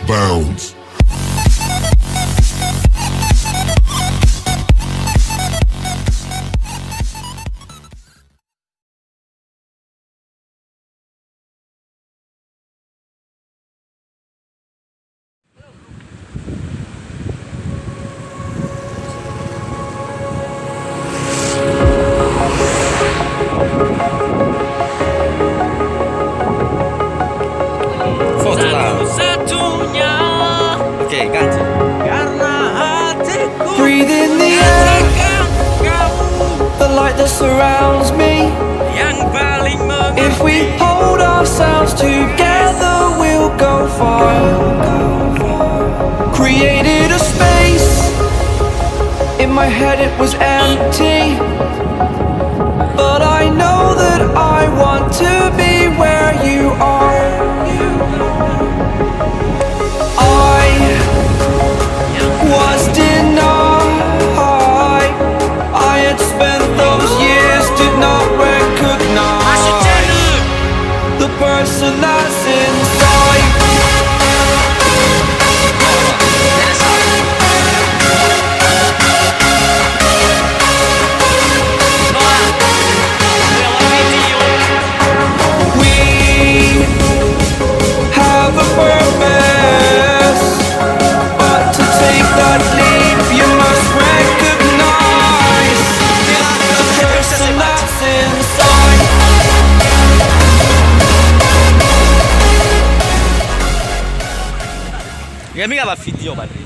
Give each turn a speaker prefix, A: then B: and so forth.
A: bounce.
B: Foto Oke, ganti.
C: Breathe in the air, the light that surrounds me. If we hold ourselves together, we'll go far. Created a space, in my head it was empty, but I know that I want to be where you are. I was denied. I had spent those years, did not recognize the person that's inside. We have a purpose, but to take that leap, you must recognize the person that's inside.
B: Ya mica va video, padre.